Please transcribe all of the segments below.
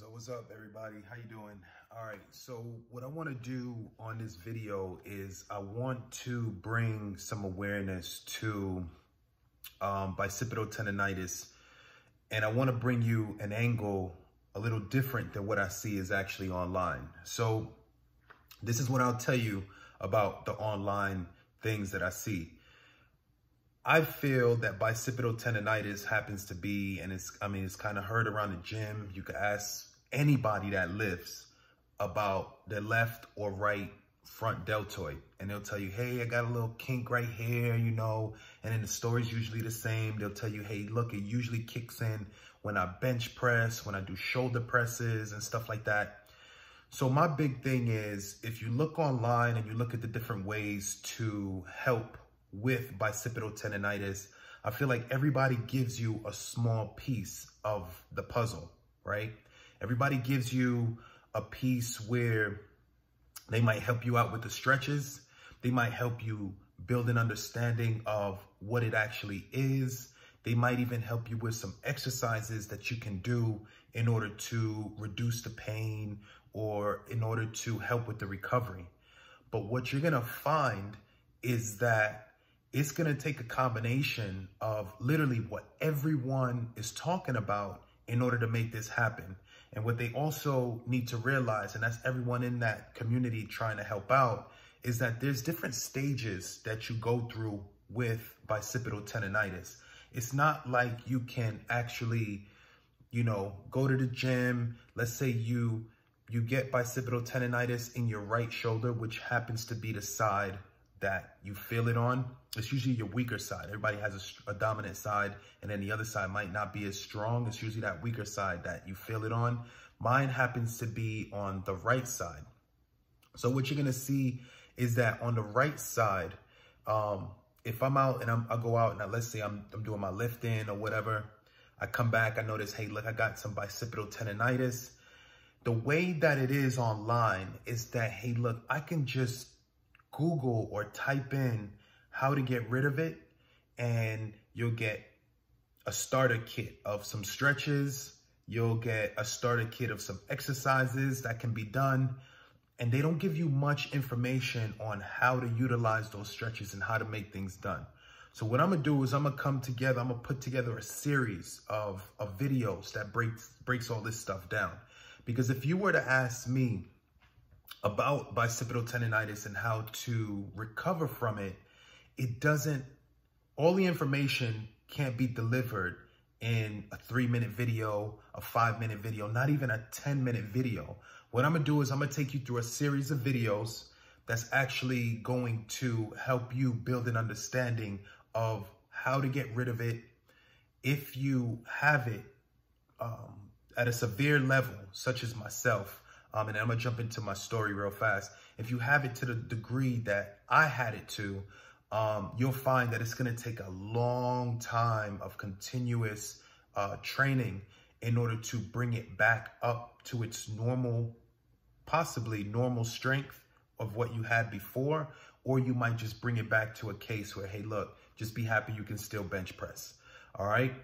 What's up, everybody? How you doing? All right, so what I want to do on this video is I want to bring some awareness to bicipital tendinitis, and I want to bring you an angle a little different than what I see is actually online. So this is what I'll tell you about the online things that I see. I feel that bicipital tendinitis happens to be, and it's kind of heard around the gym. You could ask anybody that lifts about their left or right front deltoid, and they'll tell you, hey, I got a little kink right here, you know, and then the story's usually the same. They'll tell you, hey, look, it usually kicks in when I bench press, when I do shoulder presses and stuff like that. So my big thing is, if you look online and you look at the different ways to help with bicipital tendinitis, I feel like everybody gives you a small piece of the puzzle, right? Everybody gives you a piece where they might help you out with the stretches. They might help you build an understanding of what it actually is. They might even help you with some exercises that you can do in order to reduce the pain or in order to help with the recovery. But what you're gonna find is that it's going to take a combination of literally what everyone is talking about in order to make this happen. And what they also need to realize, and that's everyone in that community trying to help out, is that there's different stages that you go through with bicipital tendinitis. It's not like you can actually, you know, go to the gym. Let's say you get bicipital tendinitis in your right shoulder, which happens to be the side that you feel it on. It's usually your weaker side. Everybody has a dominant side, and then the other side might not be as strong. It's usually that weaker side that you feel it on. Mine happens to be on the right side. So what you're gonna see is that on the right side, if I'm out and I go out and let's say I'm doing my lifting or whatever, I come back, I notice, hey, look, I got some bicipital tendinitis. The way that it is online is that, hey, look, I can just Google or type in how to get rid of it, and you'll get a starter kit of some stretches. You'll get a starter kit of some exercises that can be done. And they don't give you much information on how to utilize those stretches and how to make things done. So what I'm gonna do is I'm gonna put together a series of videos that breaks all this stuff down. Because if you were to ask me about bicipital tendinitis and how to recover from it, all the information can't be delivered in a 3-minute video, a 5-minute video, not even a 10-minute video. What I'm gonna do is I'm gonna take you through a series of videos that's actually going to help you build an understanding of how to get rid of it if you have it at a severe level, such as myself. And I'm gonna jump into my story real fast. If you have it to the degree that I had it to, you'll find that it's gonna take a long time of continuous training in order to bring it back up to its normal, possibly normal strength of what you had before, or you might just bring it back to a case where, hey, look, just be happy you can still bench press, all right?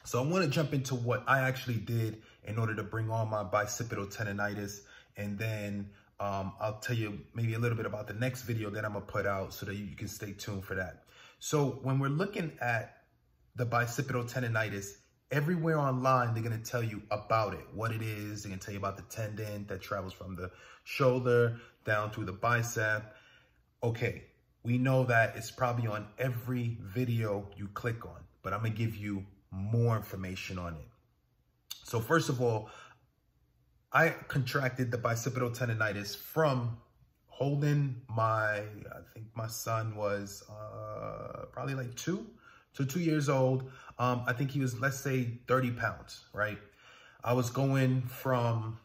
So I want to jump into what I actually did in order to bring on my bicipital tendinitis. And then I'll tell you maybe a little bit about the next video that I'm going to put out so that you can stay tuned for that. So when we're looking at the bicipital tendinitis, everywhere online, they're going to tell you about it, what it is. They're going to tell you about the tendon that travels from the shoulder down through the bicep. Okay, we know that it's probably on every video you click on, but I'm going to give you more information on it. So first of all, I contracted the bicipital tendinitis from holding I think my son was probably like 2 years old. I think he was, let's say 30 pounds, right? I was going from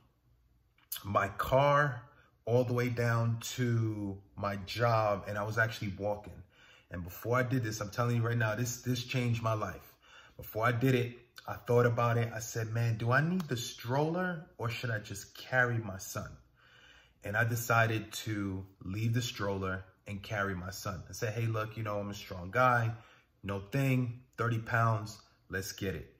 my car all the way down to my job, and I was actually walking. And before I did this, I'm telling you right now, this changed my life. Before I did it, I thought about it. I said, man, do I need the stroller or should I just carry my son? And I decided to leave the stroller and carry my son. I said, hey, look, you know, I'm a strong guy, no thing, 30 pounds, let's get it.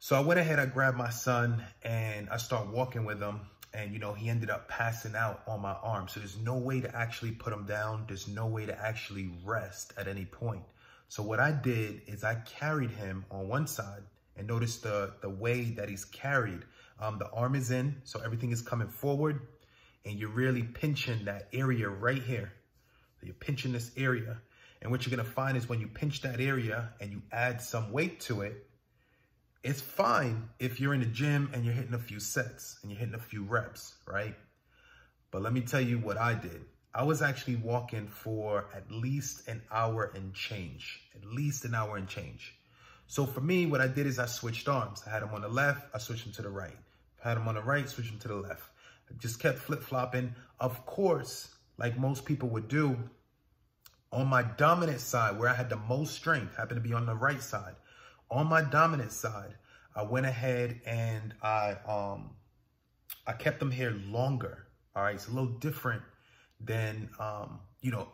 So I went ahead, I grabbed my son and I started walking with him. And, you know, he ended up passing out on my arm. So there's no way to actually put him down. There's no way to actually rest at any point. So what I did is I carried him on one side, and notice the way that he's carried. The arm is in, so everything is coming forward, and you're really pinching that area right here. So you're pinching this area. And what you're gonna find is when you pinch that area and you add some weight to it, it's fine if you're in the gym and you're hitting a few sets and you're hitting a few reps, right? But let me tell you what I did. I was actually walking for at least an hour and change, So for me, what I did is I switched arms. I had him on the left, I switched him to the right. I had him on the right, switched him to the left. I just kept flip-flopping. Of course, like most people would do, on my dominant side, where I had the most strength, happened to be on the right side. On my dominant side, I went ahead and I kept them here longer. All right, it's a little different than, you know,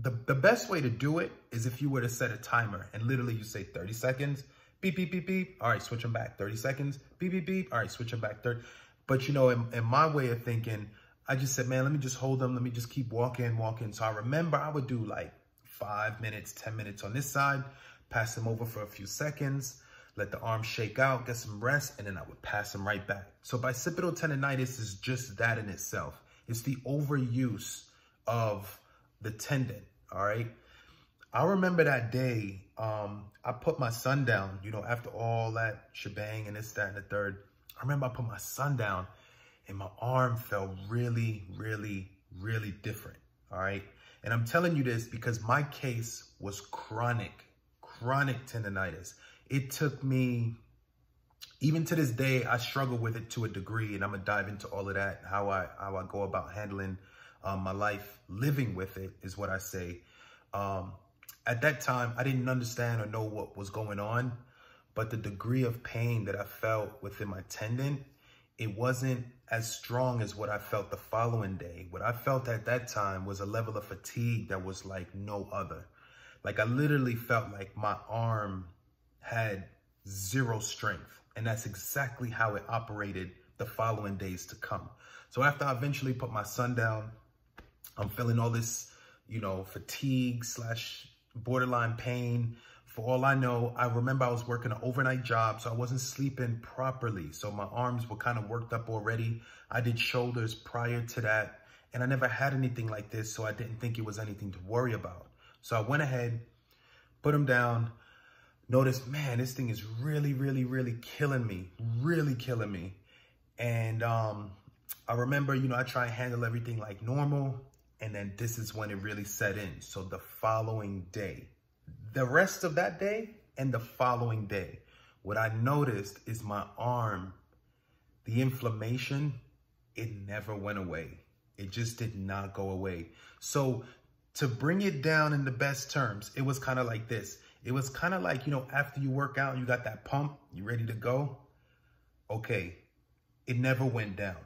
the best way to do it is if you were to set a timer and literally you say 30 seconds, beep, beep, beep, beep. All right, switch them back. 30 seconds, beep, beep, beep. All right, switch them back. 30. But, you know, in my way of thinking, I just said, man, let me just hold them. Let me just keep walking. So I remember I would do like 5 minutes, 10 minutes on this side, pass them over for a few seconds, let the arm shake out, get some rest, and then I would pass them right back. So bicipital tendinitis is just that in itself. It's the overuse of the tendon, all right? I remember that day, I put my son down, you know, after all that shebang and this, that, and the third. I remember I put my son down and my arm felt really, really, really different, all right? And I'm telling you this because my case was chronic tendinitis. It took me, even to this day, I struggle with it to a degree, and I'm gonna dive into all of that, how I go about handling my life, living with it is what I say. At that time, I didn't understand or know what was going on, but the degree of pain that I felt within my tendon, it wasn't as strong as what I felt the following day. What I felt at that time was a level of fatigue that was like no other. Like I literally felt like my arm had zero strength. And that's exactly how it operated the following days to come. So after I eventually put my son down, I'm feeling all this, you know, fatigue / borderline pain. For all I know, I remember I was working an overnight job, so I wasn't sleeping properly. So my arms were kind of worked up already. I did shoulders prior to that, and I never had anything like this, so I didn't think it was anything to worry about. So I went ahead, put him down, noticed, man, this thing is really, really, really killing me, And I remember, you know, I try and handle everything like normal, and then this is when it really set in. So the following day, the rest of that day and the following day, what I noticed is my arm, the inflammation, it never went away. It just did not go away. So to bring it down in the best terms, it was kind of like this. It was kind of like, you know, after you work out, you got that pump, you ready to go. Okay, it never went down.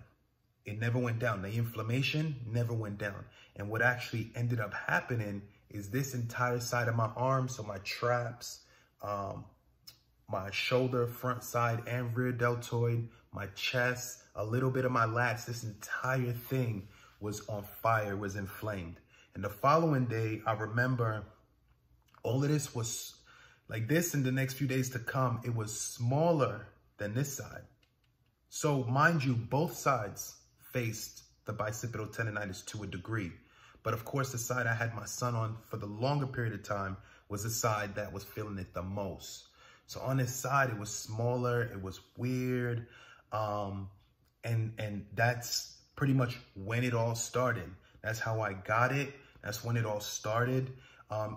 It never went down. The inflammation never went down. And what actually ended up happening is this entire side of my arm, so my traps, my shoulder, front side and rear deltoid, my chest, a little bit of my lats, this entire thing was on fire, was inflamed. And the following day, I remember all of this was like this. In the next few days to come, it was smaller than this side. So mind you, both sides faced the bicipital tendinitis to a degree. But of course, the side I had my son on for the longer period of time was the side that was feeling it the most. So on this side, it was smaller, it was weird. And that's pretty much when it all started. That's how I got it. That's when it all started.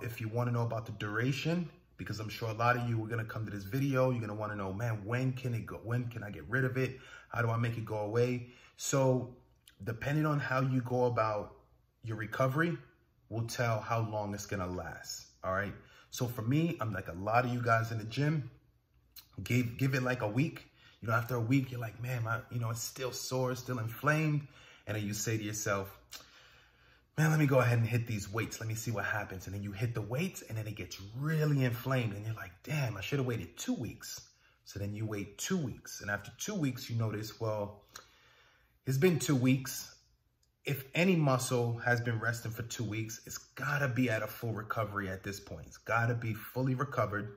If you want to know about the duration, because I'm sure a lot of you are going to come to this video, you're going to want to know, man, when can it go? When can I get rid of it? How do I make it go away? So depending on how you go about your recovery will tell how long it's going to last. All right. So for me, I'm like a lot of you guys in the gym, give it like a week. You know, after a week, you're like, man, it's still sore, it's still inflamed. And then you say to yourself, man, let me go ahead and hit these weights. Let me see what happens. And then you hit the weights and then it gets really inflamed. And you're like, damn, I should have waited 2 weeks. So then you wait 2 weeks. And after 2 weeks, you notice, well, it's been 2 weeks. If any muscle has been resting for 2 weeks, it's gotta be at a full recovery at this point. It's gotta be fully recovered.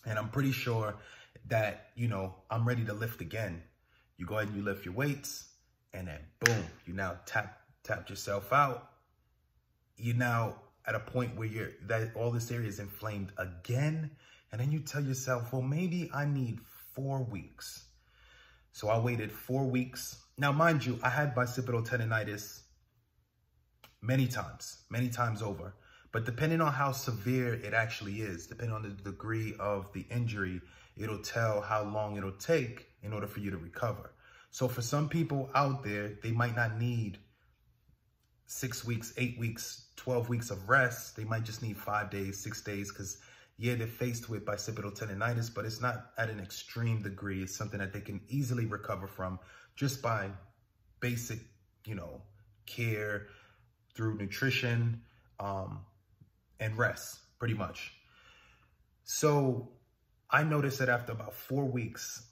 And I'm pretty sure that, you know, I'm ready to lift again. You go ahead and you lift your weights, and then boom, you now tapped yourself out. You're now at a point where all this area is inflamed again. And then you tell yourself, well, maybe I need 4 weeks. So I waited 4 weeks. Now, mind you, I had bicipital tendinitis many times over. But depending on how severe it actually is, depending on the degree of the injury, it'll tell how long it'll take in order for you to recover. So for some people out there, they might not need 6 weeks, 8 weeks, 12 weeks of rest. They might just need 5 days, 6 days, because yeah, they're faced with bicipital tendinitis, but it's not at an extreme degree. It's something that they can easily recover from just by basic, you know, care through nutrition and rest, pretty much. So I noticed that after about 4 weeks,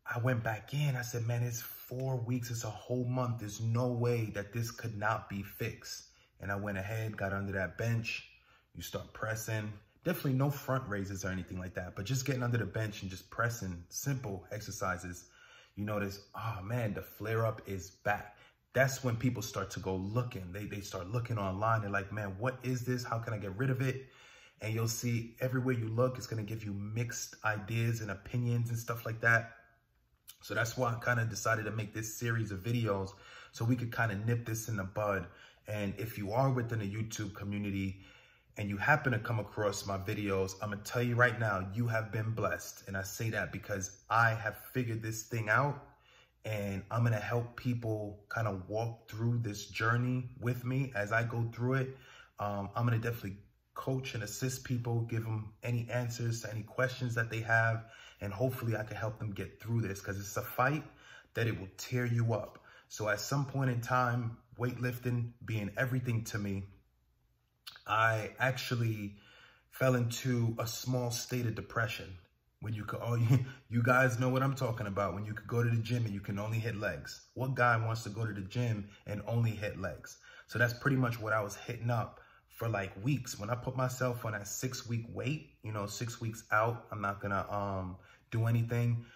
I went back in. I said, man, it's 4 weeks. It's a whole month. There's no way that this could not be fixed. And I went ahead, got under that bench. You start pressing. Definitely no front raises or anything like that, but just getting under the bench and just pressing simple exercises. You notice, oh man, the flare up is back. That's when people start to go looking. They start looking online. They're like, man, what is this? How can I get rid of it? And you'll see everywhere you look, it's going to give you mixed ideas and opinions and stuff like that. So that's why I kind of decided to make this series of videos so we could kind of nip this in the bud. And if you are within the YouTube community and you happen to come across my videos, I'm going to tell you right now, you have been blessed. And I say that because I have figured this thing out, and I'm going to help people kind of walk through this journey with me as I go through it. I'm going to definitely coach and assist people, give them any answers to any questions that they have. And hopefully I can help them get through this, because it's a fight that it will tear you up. So at some point in time, weightlifting being everything to me, I actually fell into a small state of depression. When you could, you guys know what I'm talking about. When you could go to the gym and you can only hit legs. What guy wants to go to the gym and only hit legs? So that's pretty much what I was hitting up for like weeks. When I put myself on that 6-week wait, you know, 6 weeks out, I'm not gonna do anything.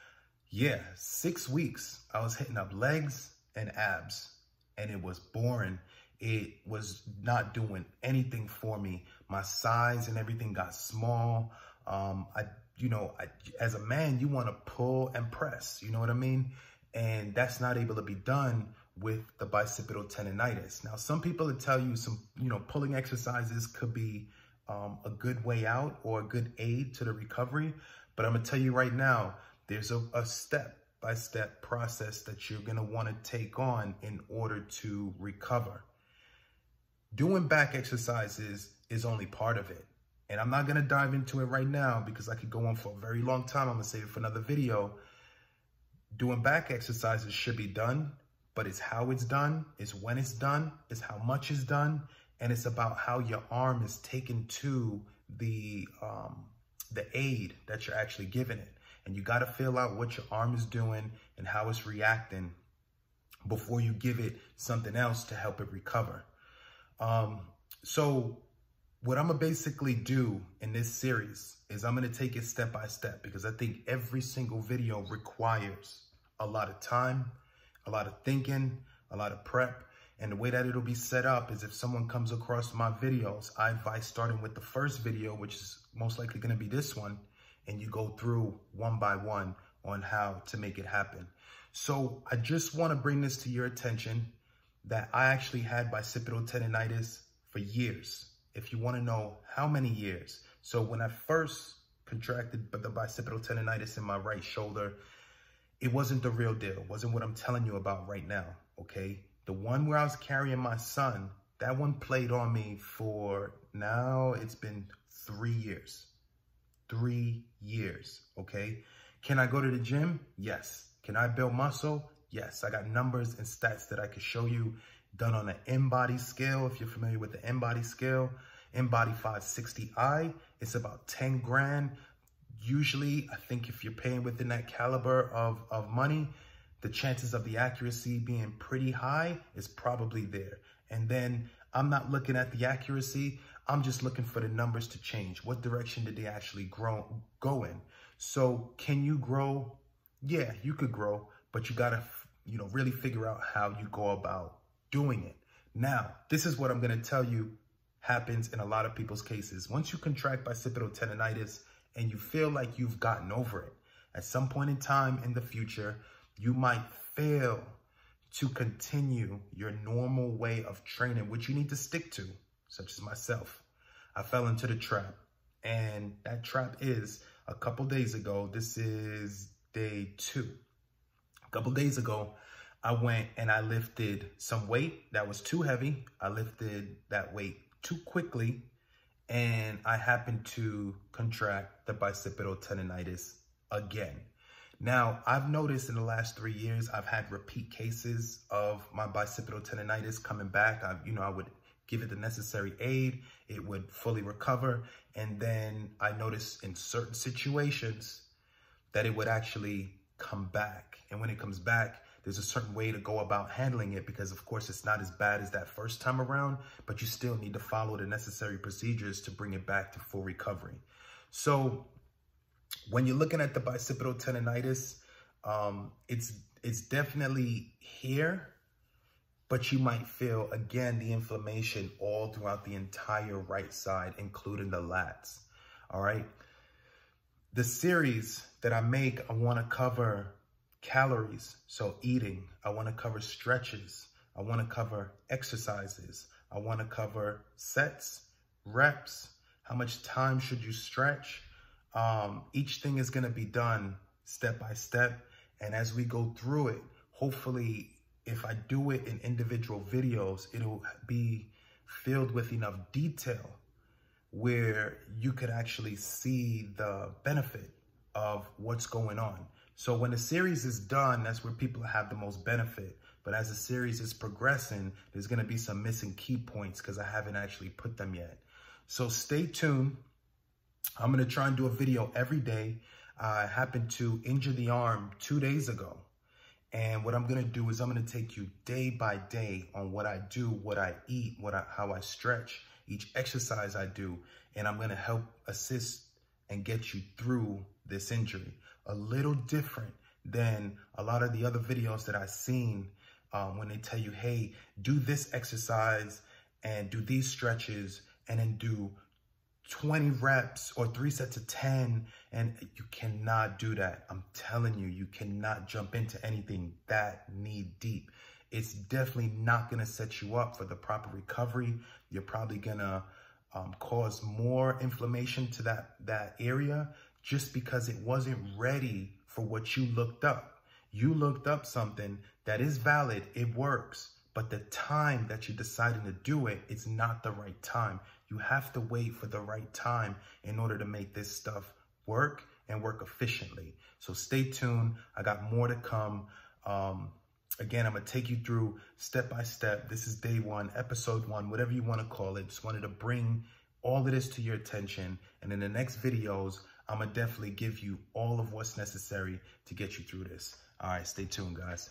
Yeah, 6 weeks, I was hitting up legs and abs, and it was boring. It was not doing anything for me. My size and everything got small. As a man, you want to pull and press, you know what I mean? And that's not able to be done with the bicipital tendinitis. Now, some people will tell you some, pulling exercises could be a good way out or a good aid to the recovery. But I'm going to tell you right now, there's a step-by-step process that you're going to want to take on in order to recover. Doing back exercises is only part of it. And I'm not going to dive into it right now because I could go on for a very long time. I'm going to save it for another video. Doing back exercises should be done, but it's how it's done, it's when it's done, it's how much is done, and it's about how your arm is taken to the aid that you're actually giving it. And you got to feel out what your arm is doing and how it's reacting before you give it something else to help it recover. So what I'm going to basically do in this series is I'm going to take it step by step, because I think every single video requires a lot of time, a lot of thinking, a lot of prep. And the way that it'll be set up is if someone comes across my videos, I advise starting with the first video, which is most likely going to be this one, and you go through one by one on how to make it happen. So I just want to bring this to your attention that I actually had bicipital tendinitis for years. If you want to know how many years. So when I first contracted the bicipital tendinitis in my right shoulder, it wasn't the real deal. It wasn't what I'm telling you about right now, okay? The one where I was carrying my son, that one played on me for now, it's been 3 years. 3 years, okay? Can I go to the gym? Yes. Can I build muscle? Yes. I got numbers and stats that I can show you, done on an InBody scale. If you're familiar with the InBody scale, InBody 560i, it's about 10 grand. Usually, I think if you're paying within that caliber of money, the chances of the accuracy being pretty high is probably there. And then I'm not looking at the accuracy. I'm just looking for the numbers to change. What direction did they actually go in? So can you grow? Yeah, you could grow, but you got to, really figure out how you go about doing it. Now, this is what I'm going to tell you happens in a lot of people's cases. Once you contract bicipital tendinitis and you feel like you've gotten over it, at some point in time in the future, you might fail to continue your normal way of training, which you need to stick to, such as myself. I fell into the trap, and that trap is a couple days ago. This is day 2. A couple days ago, I went and I lifted some weight that was too heavy. I lifted that weight too quickly, and I happened to contract the bicipital tendinitis again. Now, I've noticed in the last 3 years, I've had repeat cases of my bicipital tendinitis coming back. I would give it the necessary aid. It would fully recover. And then I noticed in certain situations that it would actually come back. And when it comes back, there's a certain way to go about handling it, because of course it's not as bad as that first time around, but you still need to follow the necessary procedures to bring it back to full recovery. So when you're looking at the bicipital tendinitis, it's definitely here, but you might feel, again, the inflammation all throughout the entire right side, including the lats, all right? The series that I make, I want to cover calories, so eating. I want to cover stretches. I want to cover exercises. I want to cover sets, reps, how much time should you stretch. Each thing is going to be done step by step. And as we go through it, hopefully, if I do it in individual videos, it'll be filled with enough detail where you could actually see the benefit of what's going on. So when the series is done, that's where people have the most benefit. But as the series is progressing, there's going to be some missing key points because I haven't actually put them yet. So stay tuned. I'm going to try and do a video every day. I happened to injure the arm 2 days ago. And what I'm going to do is I'm going to take you day by day on what I do, what I eat, how I stretch, each exercise I do. And I'm going to help assist and get you through this injury. A little different than a lot of the other videos that I've seen when they tell you, hey, do this exercise and do these stretches and then do 20 reps or 3 sets of 10, and you cannot do that. I'm telling you, you cannot jump into anything that knee deep. It's definitely not going to set you up for the proper recovery. You're probably going to cause more inflammation to that area just because it wasn't ready for what you looked up. You looked up something that is valid, it works, but the time that you're deciding to do it, it's not the right time. You have to wait for the right time in order to make this stuff work and work efficiently. So stay tuned. I got more to come. Again, I'm going to take you through step by step. This is day 1, episode 1, whatever you want to call it. Just wanted to bring all of this to your attention. And in the next videos, I'm going to definitely give you all of what's necessary to get you through this. All right, stay tuned, guys.